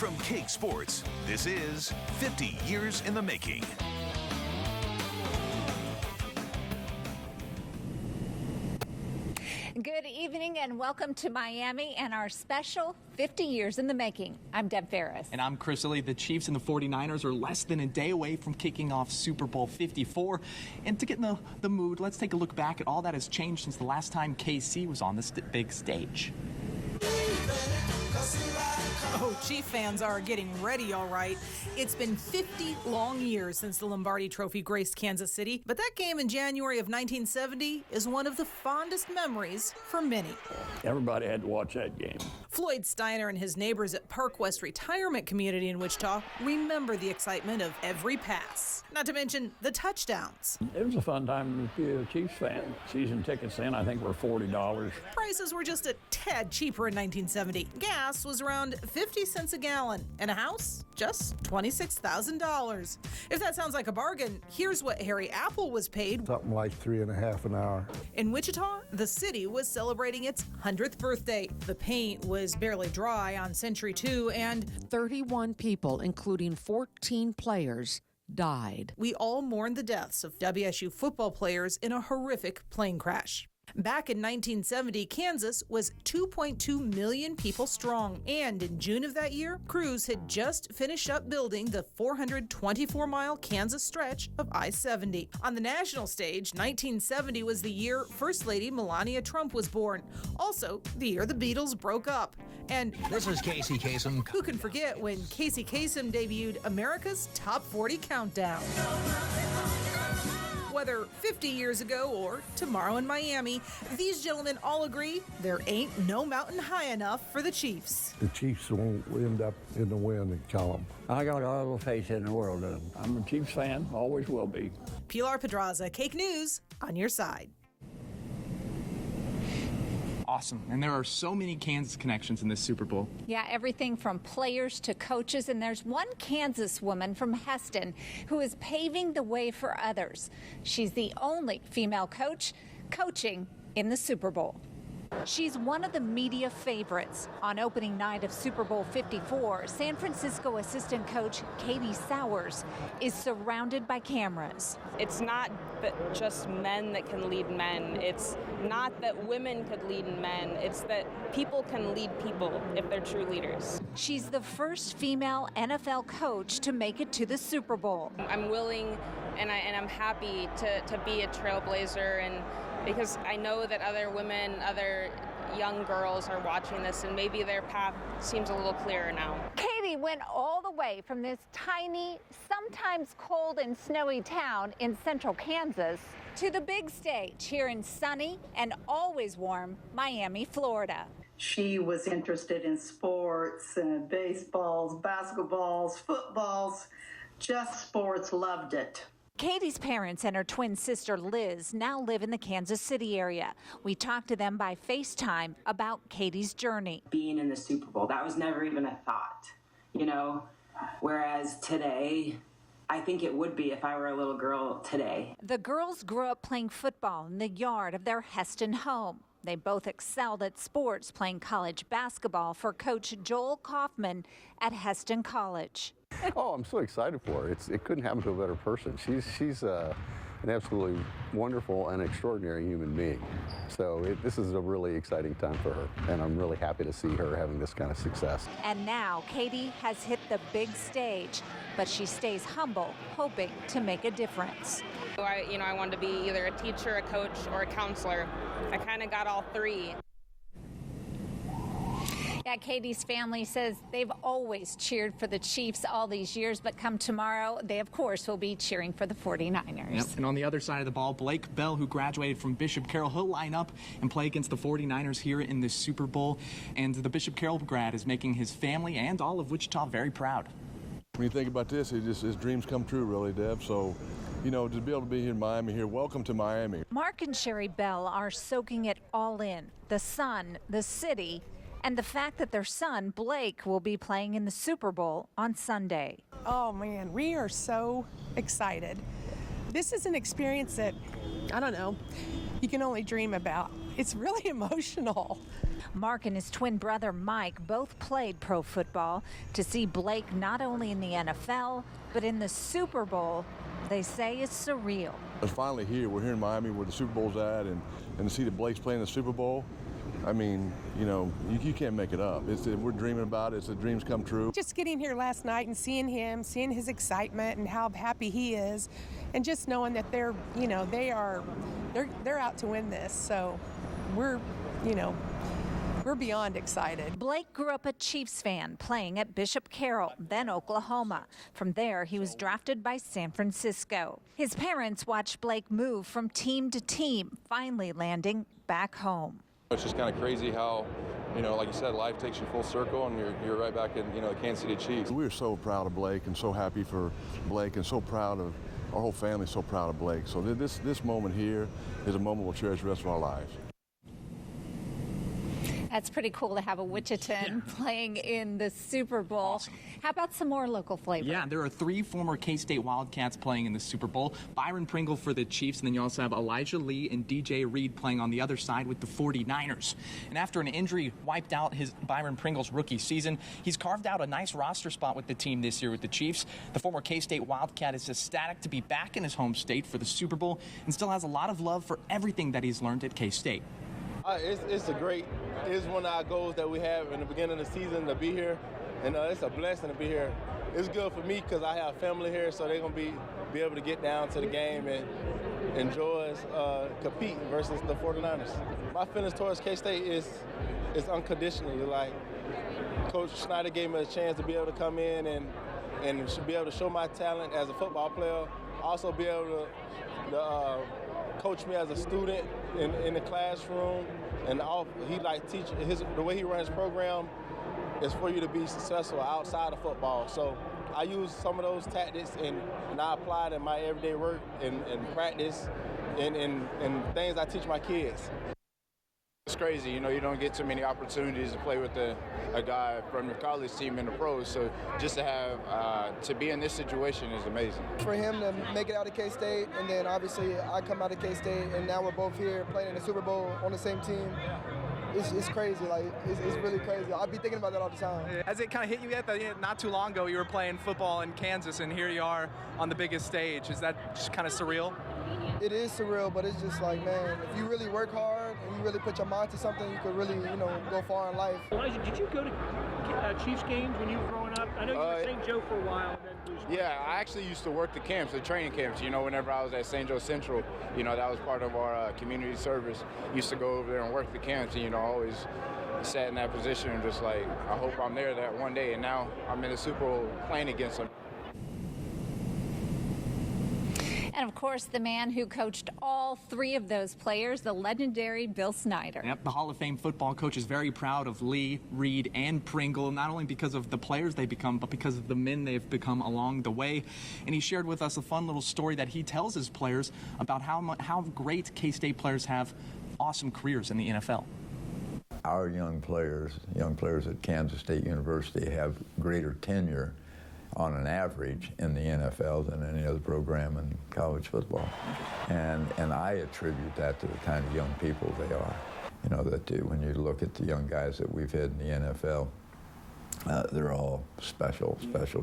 From KAKE Sports, this is 50 Years in the Making. Good evening and welcome to Miami and our special 50 Years in the Making. I'm Deb Farris. And I'm Chris Lilly. The Chiefs and the 49ers are less than a day away from kicking off Super Bowl 54. And to get in the mood, let's take a look back at all that has changed since the last time KC was on this big stage. Oh, Chief fans are getting ready, all right. It's been 50 long years since the Lombardi Trophy graced Kansas City, but that game in January of 1970 is one of the fondest memories for many. Everybody had to watch that game. Floyd Steiner and his neighbors at Park West Retirement Community in Wichita remember the excitement of every pass, not to mention the touchdowns. It was a fun time to be a Chiefs fan. Season tickets then, I think, were $40. Prices were just a tad cheaper in 1970. Gas was around 50 cents a gallon, and a house just $26,000. If that sounds like a bargain, here's what Harry Apple was paid. Something like $3.50 an hour. In Wichita, the city was celebrating its 100th birthday. The paint was barely dry on Century 2, and 31 people, including 14 players, died. We all mourned the deaths of WSU football players in a horrific plane crash. Back in 1970, Kansas was 2.2 million people strong. And in June of that year, crews had just finished up building the 424-mile Kansas stretch of I-70. On the national stage, 1970 was the year First Lady Melania Trump was born. Also, the year the Beatles broke up. And this is Casey Kasem. Who can forget when Casey Kasem debuted America's Top 40 Countdown? Whether 50 years ago or tomorrow in Miami, these gentlemen all agree there ain't no mountain high enough for the Chiefs. The Chiefs won't end up in the win column. I got all the faith in the world in them. I'm a Chiefs fan, always will be. Pilar Pedraza, KAKE News, on your side. Awesome. And there are so many Kansas connections in this Super Bowl. Yeah, everything from players to coaches. And there's one Kansas woman from Heston who is paving the way for others. She's the only female coach coaching in the Super Bowl. She's one of the media favorites. On opening night of Super Bowl 54, San Francisco assistant coach Katie Sauers is surrounded by cameras. It's not that just men that can lead men. It's not that women could lead men. It's that people can lead people if they're true leaders. She's the first female NFL coach to make it to the Super Bowl. I'm willing and I'm happy to be a trailblazer, and because I know that other women, other young girls are watching this, and maybe their path seems a little clearer now. Katie went all the way from this tiny, sometimes cold and snowy town in central Kansas to the big stage here in sunny and always warm Miami, Florida. She was interested in sports, baseballs, basketballs, footballs, just sports, loved it. Katie's parents and her twin sister Liz now live in the Kansas City area. We talked to them by FaceTime about Katie's journey. Being in the Super Bowl, that was never even a thought, you know, whereas today, I think it would be if I were a little girl today. The girls grew up playing football in the yard of their Heston home. They both excelled at sports, playing college basketball for Coach Joel Kaufman at Heston College. Oh, I'm so excited for her. It couldn't happen to a better person. She's an absolutely wonderful and extraordinary human being. So this is a really exciting time for her, and I'm really happy to see her having this kind of success. And now Katie has hit the big stage, but she stays humble, hoping to make a difference. I wanted to be either a teacher, a coach, or a counselor. I kind of got all three. Yeah, Katie's family says they've always cheered for the Chiefs all these years, but come tomorrow, they, of course, will be cheering for the 49ers. Yep. And on the other side of the ball, Blake Bell, who graduated from Bishop Carroll, he'll line up and play against the 49ers here in this Super Bowl. And the Bishop Carroll grad is making his family and all of Wichita very proud. When you think about this, his dreams come true, really, Deb. So, to be able to be here in Miami here, welcome to Miami. Mark and Sherry Bell are soaking it all in. The sun, the city, and the fact that their son, Blake, will be playing in the Super Bowl on Sunday. Oh, man, we are so excited. This is an experience that, I don't know, you can only dream about. it's really emotional. Mark and his twin brother Mike both played pro football. To see Blake not only in the NFL, but in the Super Bowl, they say is surreal. It's finally here. We're here in Miami where the Super Bowl's at, and to see the Blake's playing the Super Bowl, I mean, you know, you can't make it up. We're dreaming about it. It's a dreams come true. Just getting here last night and seeing him, seeing his excitement and how happy he is, and just knowing that they're out to win this. So we're beyond excited. Blake grew up a Chiefs fan, playing at Bishop Carroll, then Oklahoma. From there, he was drafted by San Francisco. His parents watched Blake move from team to team, finally landing back home. It's just kind of crazy how, like you said, life takes you full circle and you're right back in, the Kansas City Chiefs. We're so proud of Blake and so happy for Blake and so proud of our whole family, so proud of Blake. So this moment here is a moment we'll cherish the rest of our lives. That's pretty cool to have a Wichitan playing in the Super Bowl. Awesome. How about some more local flavor? Yeah, there are 3 former K-State Wildcats playing in the Super Bowl. Byron Pringle for the Chiefs, and then you also have Elijah Lee and DJ Reed playing on the other side with the 49ers. And after an injury wiped out Byron Pringle's rookie season, he's carved out a nice roster spot with the team this year with the Chiefs. The former K-State Wildcat is ecstatic to be back in his home state for the Super Bowl and still has a lot of love for everything that he's learned at K-State. It's one of our goals that we have in the beginning of the season to be here, and it's a blessing to be here. It's good for me because I have family here, so they're going to be able to get down to the game and enjoy us compete versus the 49ers. My feelings towards K-State is unconditionally. Like, Coach Snyder gave me a chance to be able to come in and be able to show my talent as a football player, also be able to coach me as a student in the classroom, and he teach the way he runs his program is for you to be successful outside of football. So I use some of those tactics and I apply it in my everyday work and practice and things I teach my kids. It's crazy, you don't get too many opportunities to play with a guy from your college team in the pros, so just to have, to be in this situation is amazing. For him to make it out of K-State, and then obviously I come out of K-State, and now we're both here playing in the Super Bowl on the same team. It's crazy, it's really crazy. I'll be thinking about that all the time. Has it kind of hit you yet that not too long ago you were playing football in Kansas and here you are on the biggest stage? Is that just kind of surreal? It is surreal, but it's just like, man, if you really work hard and you really put your mind to something, you could really, go far in life. Elijah, did you go to Chiefs games when you were growing up? I know you were at St. Joe for a while. And then yeah, I actually used to work the camps, the training camps. Whenever I was at St. Joe Central, that was part of our community service. Used to go over there and work the camps, and always sat in that position and just like, I hope I'm there that one day. And now I'm in the Super Bowl playing against them. And of course, the man who coached all 3 of those players, the legendary Bill Snyder. Yep, the Hall of Fame football coach is very proud of Lee, Reid, and Pringle, not only because of the players they become, but because of the men they've become along the way. And he shared with us a fun little story that he tells his players about how great K-State players have awesome careers in the NFL. Our young players at Kansas State University have greater tenure on an average in the NFL than any other program in college football. And I attribute that to the kind of young people they are. When you look at the young guys that we've had in the NFL, they're all special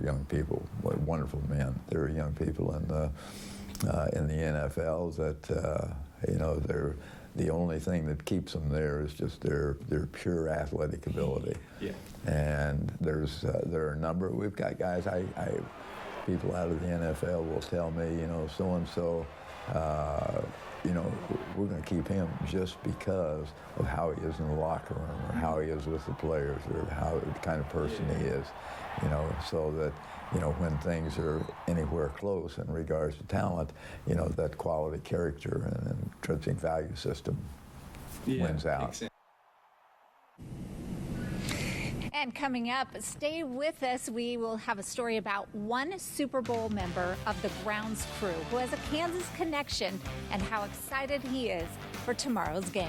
young people, wonderful men. There are young people in the NFL that, they're the only thing that keeps them there is just their pure athletic ability. Yeah. And there are a number. We've got guys. People out of the NFL will tell me, so and so. We're going to keep him just because of how he is in the locker room, or how he is with the players, or how the kind of person he is. So that when things are anywhere close in regards to talent, that quality character and intrinsic value system wins out. And coming up, stay with us. We will have a story about one Super Bowl member of the grounds crew who has a Kansas connection and how excited he is for tomorrow's game.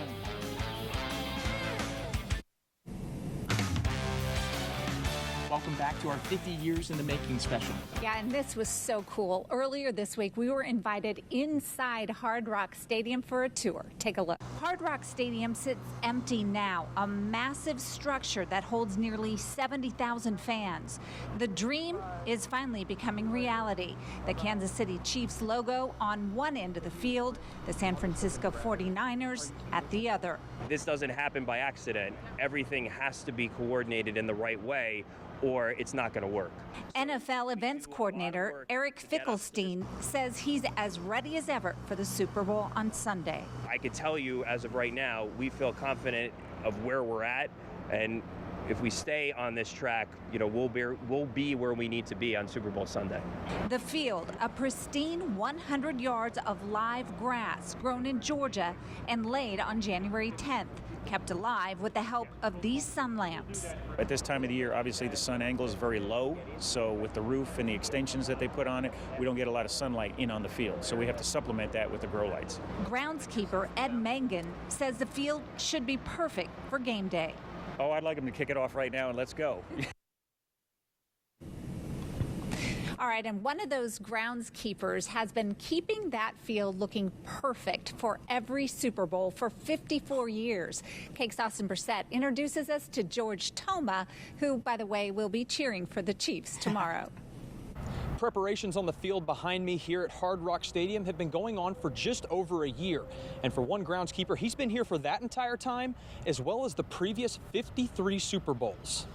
welcome back to our 50 Years in the Making special. Yeah, and this was so cool. Earlier this week, we were invited inside Hard Rock Stadium for a tour. Take a look. Hard Rock Stadium sits empty now, a massive structure that holds nearly 70,000 fans. The dream is finally becoming reality. The Kansas City Chiefs logo on one end of the field, the San Francisco 49ers at the other. This doesn't happen by accident. Everything has to be coordinated in the right way, or it's not going to work. NFL events coordinator Eric Fickelstein says he's as ready as ever for the Super Bowl on Sunday. I can tell you, as of right now, we feel confident of where we're at, and if we stay on this track, we'll be where we need to be on Super Bowl Sunday. The field, a pristine 100 yards of live grass grown in Georgia and laid on January 10th, kept alive with the help of these sun lamps. At this time of the year, obviously the sun angle is very low, so with the roof and the extensions that they put on it, we don't get a lot of sunlight in on the field, so we have to supplement that with the grow lights. Groundskeeper Ed Mangan says the field should be perfect for game day. Oh, I'd like them to kick it off right now and let's go. All right, and one of those groundskeepers has been keeping that field looking perfect for every Super Bowl for 54 years. KAKE's Austin Brissett introduces us to George Toma, who, by the way, will be cheering for the Chiefs tomorrow. Preparations on the field behind me here at Hard Rock Stadium have been going on for just over a year. And for one groundskeeper, he's been here for that entire time, as well as the previous 53 Super Bowls.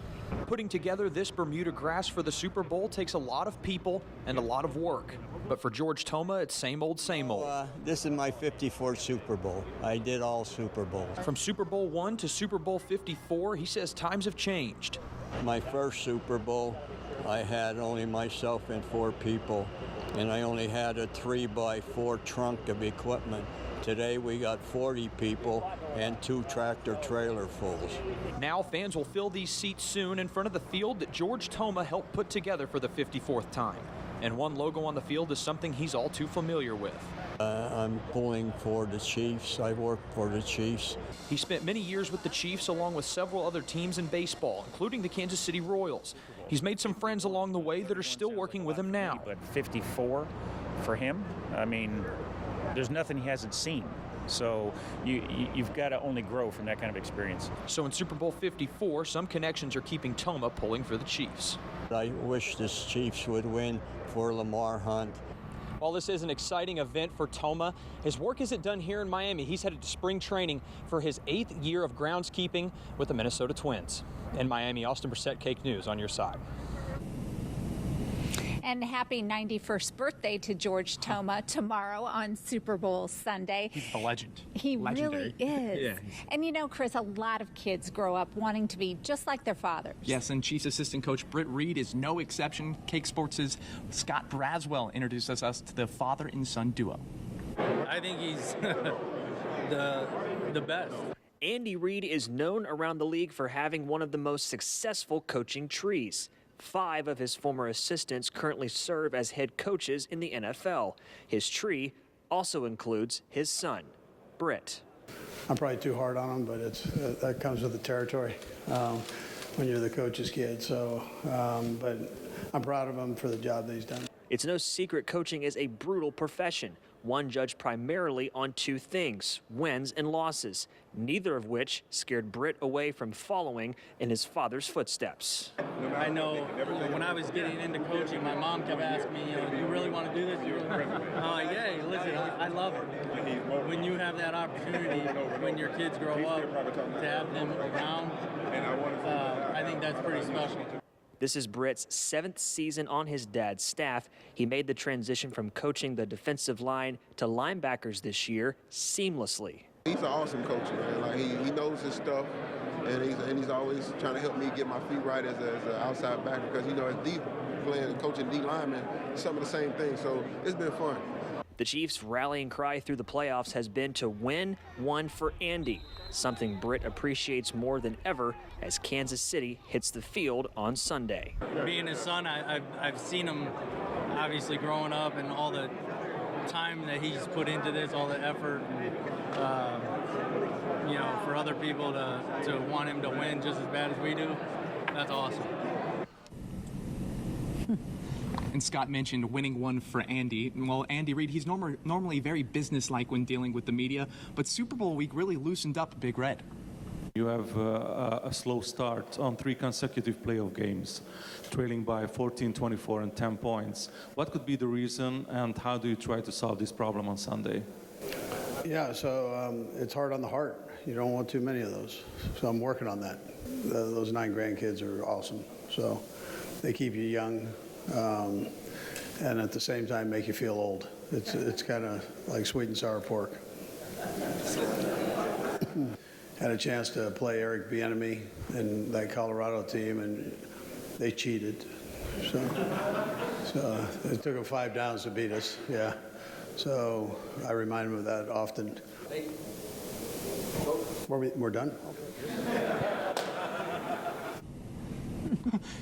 Putting together this Bermuda grass for the Super Bowl takes a lot of people and a lot of work. But for George Toma, it's same old, same old. This is my 54th Super Bowl. I did all Super Bowls. From Super Bowl I to Super Bowl 54, he says times have changed. My first Super Bowl, I had only myself and 4 people, and I only had a 3x4 trunk of equipment. Today we got 40 people and 2 tractor trailer fulls. Now fans will fill these seats soon in front of the field that George Toma helped put together for the 54th time. And one logo on the field is something he's all too familiar with. I'm pulling for the Chiefs. I work for the Chiefs. He spent many years with the Chiefs along with several other teams in baseball, including the Kansas City Royals. He's made some friends along the way that are still working with him now. But 54 for him, I mean, there's nothing he hasn't seen. So you've got to only grow from that kind of experience. So in Super Bowl 54, some connections are keeping Toma pulling for the Chiefs. I wish the Chiefs would win for Lamar Hunt. While this is an exciting event for Toma, his work isn't done here in Miami. He's headed to spring training for his 8th year of groundskeeping with the Minnesota Twins. In Miami, Austin Brissett, KAKE News on your side. And happy 91st birthday to George Toma tomorrow on Super Bowl Sunday. He's a legend. He Legendary. really is. Yeah. And you know, Chris, a lot of kids grow up wanting to be just like their fathers. Yes, and Chiefs assistant coach Britt Reed is no exception. KAKE Sports' Scott Braswell introduces us to the father and son duo. I think he's the best. Andy Reid is known around the league for having one of the most successful coaching trees. 5 of his former assistants currently serve as head coaches in the NFL. His tree also includes his son, Britt. I'm probably too hard on him, but that comes with the territory when you're the coach's kid. So, but I'm proud of him for the job that he's done. It's no secret coaching is a brutal profession, one judged primarily on 2 things, wins and losses, neither of which scared Britt away from following in his father's footsteps. I know when I was getting into coaching, my mom kept asking me, you really want to do this? Yeah, listen, I love it. When you have that opportunity, when your kids grow up, to have them around, I think that's pretty special. This is Britt's 7th season on his dad's staff. He made the transition from coaching the defensive line to linebackers this year seamlessly. He's an awesome coach, man. Like he knows his stuff, and he's always trying to help me get my feet right as an outside backer because as D playing coaching D lineman, some of the same things. So it's been fun. The Chiefs' rallying cry through the playoffs has been to win one for Andy, something Britt appreciates more than ever as Kansas City hits the field on Sunday. Being his son, I've seen him obviously growing up and all the time that he's put into this, all the effort, and, for other people to want him to win just as bad as we do, that's awesome. And Scott mentioned winning one for Andy. Well, Andy Reid, he's normally very businesslike when dealing with the media, but Super Bowl week really loosened up Big Red. You have a slow start on 3 consecutive playoff games, trailing by 14, 24, and 10 points. What could be the reason, and how do you try to solve this problem on Sunday? Yeah, so it's hard on the heart. You don't want too many of those. So I'm working on that. Those 9 grandkids are awesome. So they keep you young, and at the same time make you feel old. It's kind of like sweet and sour pork. Had a chance to play Eric Bieniemy in that Colorado team, and they cheated. So it took them 5 downs to beat us. Yeah. So I remind them of that often. We're done?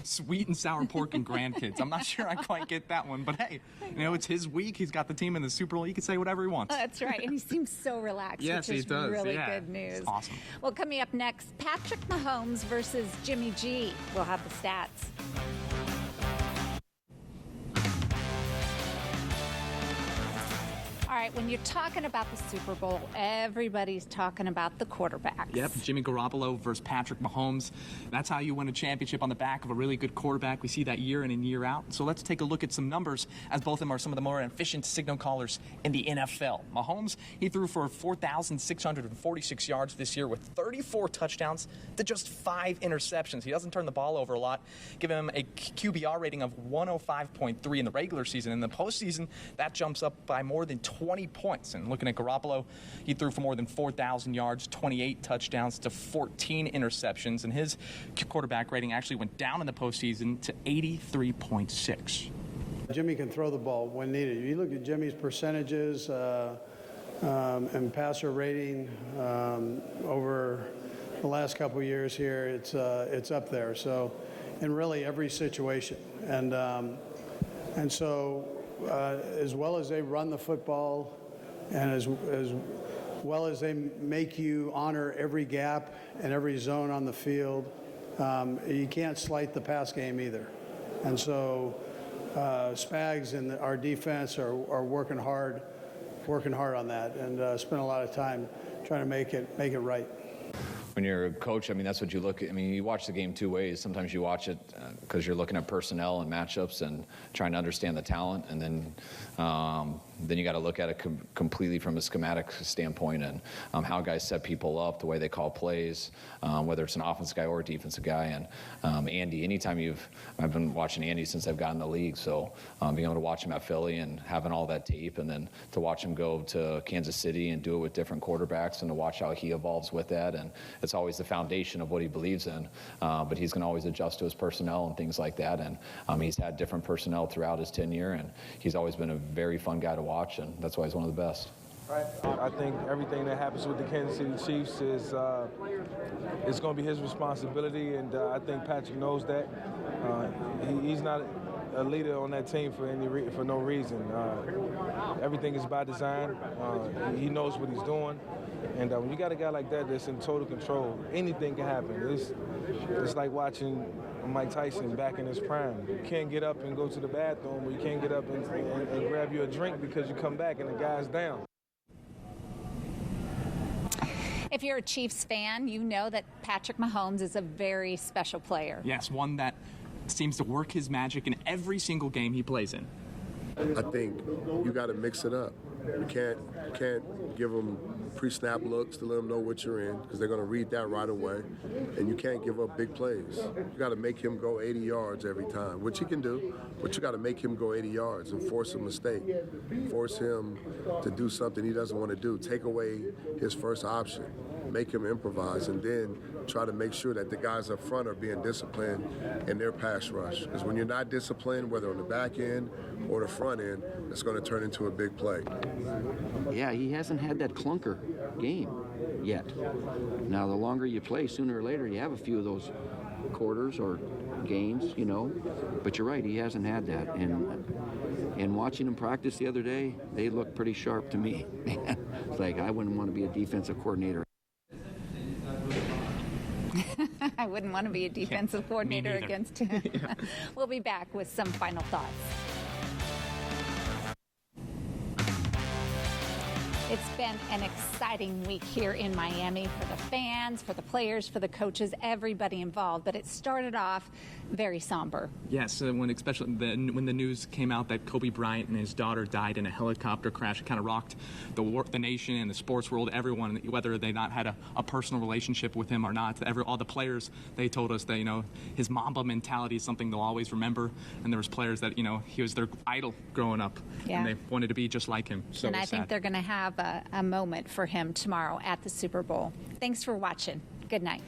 Sweet and sour pork and grandkids. I'm not sure I quite get that one, but hey, it's his week. He's got the team in the Super Bowl. He can say whatever he wants. That's right, and he seems so relaxed, yes, which is he does. really good news. It's awesome. Well, coming up next, Patrick Mahomes versus Jimmy G. We'll have the stats. All right, when you're talking about the Super Bowl, everybody's talking about the quarterbacks. Yep, Jimmy Garoppolo versus Patrick Mahomes. That's how you win a championship, on the back of a really good quarterback. We see that year in and year out. So let's take a look at some numbers, as both of them are some of the more efficient signal callers in the NFL. Mahomes, he threw for 4,646 yards this year with 34 touchdowns to just 5 interceptions. He doesn't turn the ball over a lot. Give him a QBR rating of 105.3 in the regular season. In the postseason, that jumps up by more than 20 points. And looking at Garoppolo, he threw for more than 4,000 yards, 28 touchdowns to 14 interceptions, and his quarterback rating actually went down in the postseason to 83.6. Jimmy can throw the ball when needed. You look at Jimmy's percentages and passer rating over the last couple of years here, it's up there. So in really every situation. And so as well as they run the football and as well as they make you honor every gap and every zone on the field, you can't slight the pass game either. And so Spags and our defense are working hard on that, and spend a lot of time trying to make it right. When you're a coach, I mean, that's what you look at. I mean, you watch the game 2 ways. Sometimes you watch it because you're looking at personnel and matchups and trying to understand the talent, and then you got to look at it completely from a schematic standpoint and how guys set people up, the way they call plays, whether it's an offensive guy or a defensive guy. And Andy, anytime I've been watching Andy since I've gotten in the league, so being able to watch him at Philly and having all that tape, and then to watch him go to Kansas City and do it with different quarterbacks, and to watch how he evolves with that. And it's always the foundation of what he believes in, but he's going to always adjust to his personnel and things like that. And he's had different personnel throughout his tenure, and he's always been a very fun guy to watch, and that's why he's one of the best. I think everything that happens with the Kansas City Chiefs is it's going to be his responsibility, and I think Patrick knows that. He's not a leader on that team for no reason. Everything is by design. He knows what he's doing, and when you got a guy like that that's in total control, anything can happen. It's like watching Mike Tyson back in his prime. You can't get up and go to the bathroom, or you can't get up and grab you a drink because you come back and the guy's down. If you're a Chiefs fan, you know that Patrick Mahomes is a very special player. Yes, one that seems to work his magic in every single game he plays in. I think you got to mix it up. You can't give them pre-snap looks to let them know what you're in, because they're going to read that right away. And you can't give up big plays. You got to make him go 80 yards every time, which he can do, but you got to make him go 80 yards and force a mistake. Force him to do something he doesn't want to do. Take away his first option. Make him improvise, and then try to make sure that the guys up front are being disciplined in their pass rush. Because when you're not disciplined, whether on the back end or the front end, it's going to turn into a big play. Yeah, he hasn't had that clunker game yet. Now, the longer you play, sooner or later, you have a few of those quarters or games, you know. But you're right, he hasn't had that. And watching him practice the other day, they look pretty sharp to me. It's like I wouldn't want to be a defensive coordinator. I wouldn't want to be a defensive coordinator neither. against him. We'll be back with some final thoughts. It's been an exciting week here in Miami for the fans, for the players, for the coaches, everybody involved. But it started off very somber. Yes, especially when the news came out that Kobe Bryant and his daughter died in a helicopter crash, it kind of rocked the nation and the sports world, everyone, whether they not had a personal relationship with him or not. All the players, they told us that, his Mamba mentality is something they'll always remember. And there was players that, he was their idol growing up. Yeah. And they wanted to be just like him. So and I it's think sad. they're going to have a moment for him tomorrow at the Super Bowl. Thanks for watching. Good night.